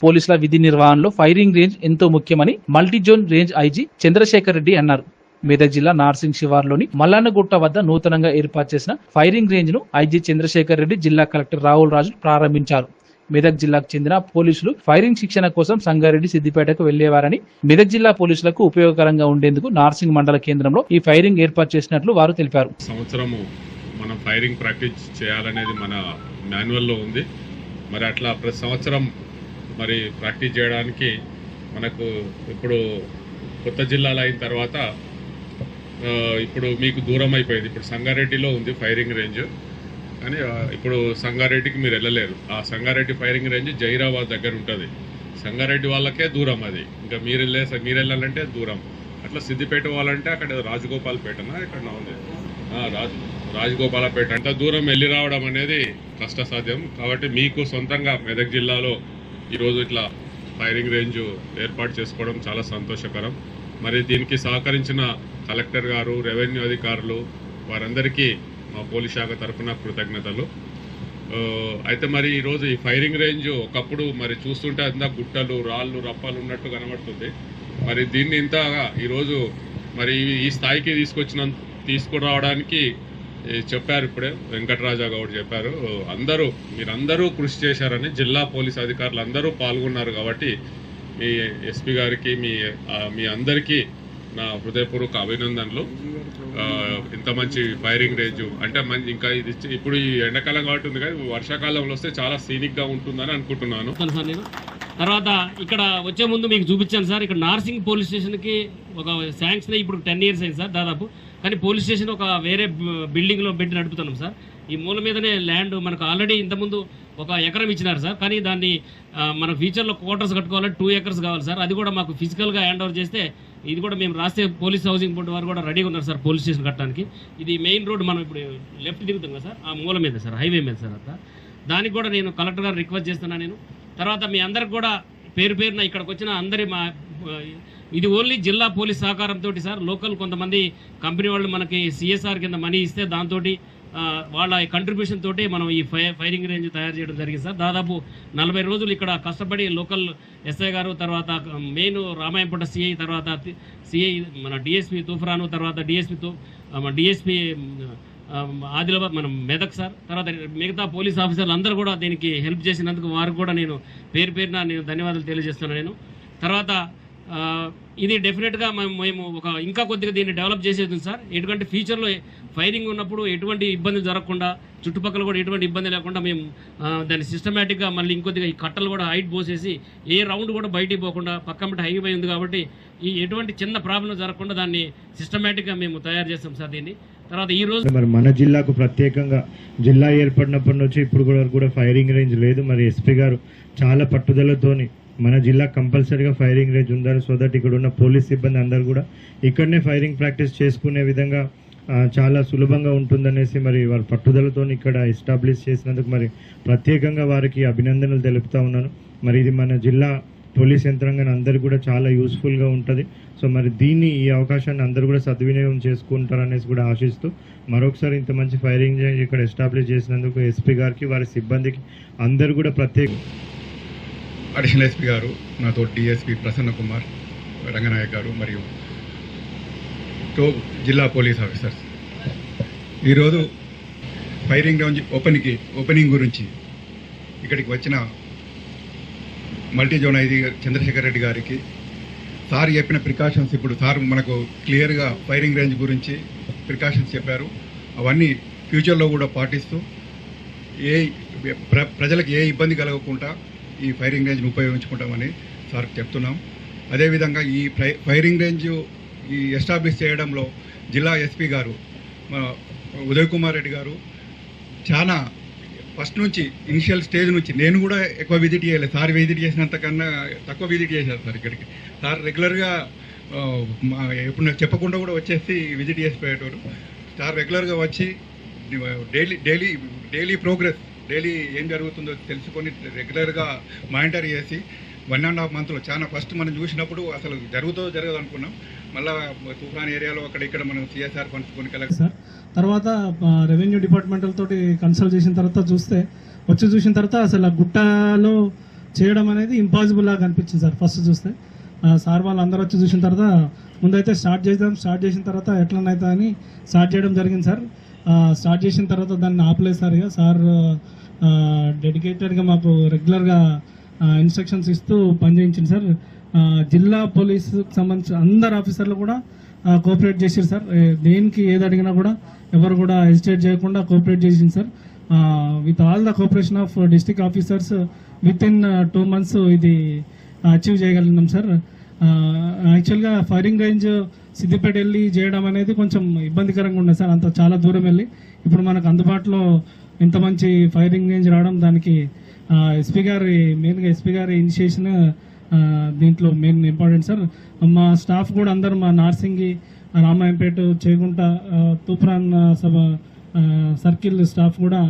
పోలీసుల విధి నిర్వహణలో ఫైరింగ్ రేంజ్ ఎంతో ముఖ్యమని multi zone range IG Chandrashekar Reddy అన్నారు. మెదక్ జిల్లా నార్సింగ్ శివార్లోని మల్లన్నగుట్ట వద్ద నూతనంగా ఏర్పాటు చేసిన ఫైరింగ్ రేంజ్ ను ఐజీ చంద్రశేఖర్ రెడ్డి జిల్లా కలెక్టర్ రాహుల్ రాజు ప్రారంభించారు. మెదక్ జిల్లాకు చెందిన పోలీసులు ఫైరింగ్ శిక్షణ కోసం సంగారెడ్డి సిద్దిపేటకు వెళ్లేవారని, మెదక్ జిల్లా పోలీసులకు ఉపయోగకరంగా ఉండేందుకు నార్సింగ్ మండల కేంద్రంలో ఈ ఫైరింగ్ ఏర్పాటు చేసినట్లు వారు తెలిపారు. సంవత్సరము మనం ఫైరింగ్ ప్రాక్టీస్ చేయాలనేది మన మాన్యువల్లో ఉంది. మరి అట్లా ప్రతి సంవత్సరం మరి ప్రాక్టీస్ చేయడానికి మనకు ఇప్పుడు కొత్త జిల్లాలు అయిన తర్వాత ఇప్పుడు మీకు దూరం అయిపోయింది. ఇప్పుడు సంగారెడ్డిలో ఉంది ఫైరింగ్ రేంజ్, కానీ ఇప్పుడు సంగారెడ్డికి మీరు వెళ్ళలేరు. ఆ సంగారెడ్డి ఫైరింగ్ రేంజ్ జైరాబాద్ దగ్గర ఉంటుంది. సంగారెడ్డి వాళ్ళకే దూరం అది. ఇంకా మీరు వెళ్ళాలంటే దూరం. అట్లా సిద్దిపేట వాళ్ళంటే అక్కడ రాజగోపాల్పేటనా ఇక్కడ ఉంది, రాజగోపాలపేట. అంత దూరం వెళ్ళి రావడం అనేది కష్టసాధ్యం. కాబట్టి మీకు సొంతంగా మెదక్ జిల్లాలో ఈరోజు ఇట్లా ఫైరింగ్ రేంజ్ ఏర్పాటు చేసుకోవడం చాలా సంతోషకరం. మరి దీనికి సహకరించిన కలెక్టర్ గారు, రెవెన్యూ అధికారులు, వారందరికీ మా పోలీస్ శాఖ తరఫున కృతజ్ఞతలు. అయితే మరి ఈరోజు ఈ ఫైరింగ్ రేంజ్ ఒకప్పుడు మరి చూస్తుంటే అంతా గుట్టలు, రాళ్ళు, రప్పాలు ఉన్నట్టు కనబడుతుంది. మరి దీన్ని ఇంతగా ఈరోజు మరి ఈ స్థాయికి తీసుకురావడానికి చెప్పారు. ఇప్పుడే వెంకటరాజా గౌడ్ చెప్పారు. మీరందరూ కృషి చేశారని, జిల్లా పోలీస్ అధికారులు అందరూ పాల్గొన్నారు. కాబట్టి మీ ఎస్పీ గారికి, మీ అందరికీ నా హృదయపూర్వక అభినందనలు. ఇంత మంచి ఫైరింగ్ రేంజ్ అంటే ఇంకా ఇది ఇప్పుడు ఈ ఎండాకాలం కాబట్టి ఉంది, కానీ వర్షాకాలంలో వస్తే చాలా సీనిక్గా ఉంటుందని అనుకుంటున్నాను. తర్వాత ఇక్కడ వచ్చే ముందు మీకు చూపించాను సార్, ఇక్కడ నార్సింగ్ పోలీస్ స్టేషన్కి ఒక శాంక్షన్ ఇప్పుడు 10 years అయింది సార్ దాదాపు. కానీ పోలీస్ స్టేషన్ ఒక వేరే బిల్డింగ్లో పెట్టి నడుపుతున్నాం సార్. ఈ మూల మీదనే ల్యాండ్ మనకు ఆల్రెడీ ఇంతకుముందు 1 ఎకరం ఇచ్చినారు సార్. కానీ దాన్ని మన ఫ్యూచర్లో క్వార్టర్స్ కట్టుకోవాలంటే 2 acres కావాలి సార్. అది కూడా మాకు ఫిజికల్గా హ్యాండ్ ఓవర్ చేస్తే ఇది కూడా మేము రాస్తే పోలీస్ హౌసింగ్ బోర్డు వారు కూడా రెడీగా ఉన్నారు సార్ పోలీస్ స్టేషన్ కట్టడానికి. ఇది మెయిన్ రోడ్, మనం ఇప్పుడు లెఫ్ట్ దిగుతాం కదా సార్, ఆ మూల మీద సార్, హైవే మీద సార్. అంతా దానికి కూడా నేను కలెక్టర్ గారు రిక్వెస్ట్ చేస్తున్నాను నేను. తర్వాత మీ అందరికి కూడా పేరున ఇక్కడికి వచ్చిన అందరి ఇది ఓన్లీ జిల్లా పోలీస్ సహకారంతో సార్. లోకల్ కొంతమంది కంపెనీ వాళ్ళు మనకి CSR కింద మనీ ఇస్తే దాంతో వాళ్ళ కంట్రిబ్యూషన్ తోటి మనం ఈ ఫైరింగ్ రేంజ్ తయారు చేయడం జరిగింది సార్. దాదాపు 40 రోజులు ఇక్కడ కష్టపడి లోకల్ SI గారు, తర్వాత మెయిన్ రామాయంపేట CI, తర్వాత CI మన DSP తూఫరాను, తర్వాత DSP ఆదిలాబాద్ మనం మెదక్ సార్. తర్వాత మిగతా పోలీస్ ఆఫీసర్లు అందరూ కూడా దీనికి హెల్ప్ చేసినందుకు వారికి కూడా నేను పేరున నేను ధన్యవాదాలు తెలియజేస్తున్నాను నేను. తర్వాత ఇది డెఫినెట్గా మేము ఇంకా కొద్దిగా దీన్ని డెవలప్ చేసేది సార్. ఎటువంటి ఫ్యూచర్లో ఫైరింగ్ ఉన్నప్పుడు ఎటువంటి ఇబ్బంది జరగకుండా, చుట్టుపక్కల కూడా ఎటువంటి ఇబ్బంది లేకుండా మేము దాన్ని సిస్టమేటిక్గా మళ్ళీ ఇంకొద్దిగా ఈ కట్టలు కూడా హైట్ పోసేసి ఏ రౌండ్ కూడా బయటికి పోకుండా, పక్కన హైవే ఉంది కాబట్టి ఈ ఎటువంటి చిన్న ప్రాబ్లం జరగకుండా దాన్ని సిస్టమేటిక్గా మేము తయారు చేస్తాం సార్ దీన్ని. తర్వాత ఈ రోజు మరి మన జిల్లాకు ప్రత్యేకంగా జిల్లా ఏర్పడినప్పటి నుంచి ఇప్పుడు కూడా ఫైరింగ్ రేంజ్ లేదు. మరి ఎస్పీ గారు చాలా పట్టుదలతోని మన జిల్లా కంపల్సరీగా ఫైరింగ్ రేంజ్ ఉండాలి, సో దట్ ఇక్కడ ఉన్న పోలీస్ సిబ్బంది అందరూ కూడా ఇక్కడనే ఫైరింగ్ ప్రాక్టీస్ చేసుకునే విధంగా చాలా సులభంగా ఉంటుందనేసి మరి వారి పట్టుదలతో ఇక్కడ ఎస్టాబ్లిష్ చేసినందుకు మరి ప్రత్యేకంగా వారికి అభినందనలు తెలుపుతా ఉన్నాను. మరి ఇది మన జిల్లా పోలీస్ యంత్రాంగాన్ని అందరికీ కూడా చాలా యూస్ఫుల్గా ఉంటుంది. సో మరి ఈ అవకాశాన్ని అందరూ కూడా సద్వినియోగం చేసుకుంటారనేసి కూడా ఆశిస్తూ మరొకసారి ఇంత మంచి ఫైరింగ్ రేంజ్ ఇక్కడ ఎస్టాబ్లిష్ చేసినందుకు ఎస్పీ గారికి, వారి సిబ్బందికి అందరూ కూడా ప్రత్యేక. అడిషనల్ ఎస్పీ గారు, నాతో DSP ప్రసన్న కుమార్, రంగనాయక్ గారు మరియు జిల్లా పోలీస్ ఆఫీసర్స్, ఈరోజు ఫైరింగ్ రేంజ్ ఓపెనింగ్ గురించి ఇక్కడికి వచ్చిన మల్టీజోన్ ఐజీ చంద్రశేఖర్ రెడ్డి గారికి సార్ చెప్పిన ప్రికాషన్స్, ఇప్పుడు సార్ మనకు క్లియర్గా ఫైరింగ్ రేంజ్ గురించి ప్రికాషన్స్ చెప్పారు. అవన్నీ ఫ్యూచర్లో కూడా పాటిస్తూ ప్రజలకు ఏ ఇబ్బంది కలగకుండా ఈ ఫైరింగ్ రేంజ్ని ఉపయోగించుకుంటామని సార్ చెప్తున్నాం. అదేవిధంగా ఈ ఫైరింగ్ రేంజ్ ఎస్టాబ్లిష్ చేయడంలో జిల్లా ఎస్పీ గారు ఉదయ్ కుమార్ రెడ్డి గారు చాలా ఫస్ట్ నుంచి ఇనిషియల్ స్టేజ్ నుంచి, నేను కూడా ఎక్కువ విజిట్ చేయలేదు, సార్ విజిట్ చేసినంత కన్నా తక్కువ విజిట్ చేశారు సార్ ఇక్కడికి. సార్ రెగ్యులర్గా ఎప్పుడు చెప్పకుండా కూడా వచ్చేసి విజిట్ చేసిపోయేటోరు. సార్ రెగ్యులర్గా వచ్చి డైలీ ప్రోగ్రెస్, డైలీ ఏం జరుగుతుందో తెలుసుకొని రెగ్యులర్గా మానిటర్ చేసి 1.5 months చాలా ఫస్ట్ మనం చూసినప్పుడు అసలు జరగదు అనుకున్నాం. మళ్ళీ తుఫాన్ ఏరియాలో ఇక్కడ మనం CSR ఫండ్స్ కొనుక్కెళ్ళాలి సార్. తర్వాత రెవెన్యూ డిపార్ట్మెంటల్ తోటి కన్సల్ట్ చేసిన తర్వాత చూసిన తర్వాత అసలు ఆ గుట్టలో చేయడం అనేది ఇంపాసిబుల్ లాగా అనిపించింది సార్ ఫస్ట్ చూస్తే. సార్ వాళ్ళు అందరూ వచ్చి చూసిన తర్వాత ముందైతే స్టార్ట్ చేసిన తర్వాత ఎట్లనైతే అని స్టార్ట్ చేయడం జరిగింది సార్. స్టార్ట్ చేసిన తర్వాత దాన్ని ఆపలేదు సార్. ఇక సార్ డెడికేటెడ్గా మాకు రెగ్యులర్గా ఇన్స్ట్రక్షన్స్ ఇస్తూ పనిచేయించింది సార్. జిల్లా పోలీసుకు సంబంధించిన అందరు ఆఫీసర్లు కూడా కోఆపరేట్ చేసారు సార్. దేనికి ఏది అడిగినా కూడా ఎవరు కూడా హెసిటేట్ చేయకుండా కోఆపరేట్ చేసింది sir. With all the cooperation of district officers with in 2 months ఇది అచీవ్ చేయగలిగినాం సార్. యాక్చువల్గా ఫైరింగ్ రేంజ్ సిద్దిపేట వెళ్ళి చేయడం అనేది కొంచెం ఇబ్బందికరంగా ఉండేది సార్. అంత చాలా దూరం వెళ్ళి ఇప్పుడు మనకు అందుబాటులో ఇంత మంచి ఫైరింగ్ రేంజ్ రావడం దానికి ఎస్పీ గారి ఇనిషియేషన్ దీంట్లో మెయిన్ ఇంపార్టెంట్ సార్. మా స్టాఫ్ కూడా అందరూ మా నార్సింగి, రామాయంపేట, చేగుంట, తూప్రాన్ సర్కిల్ స్టాఫ్ కూడా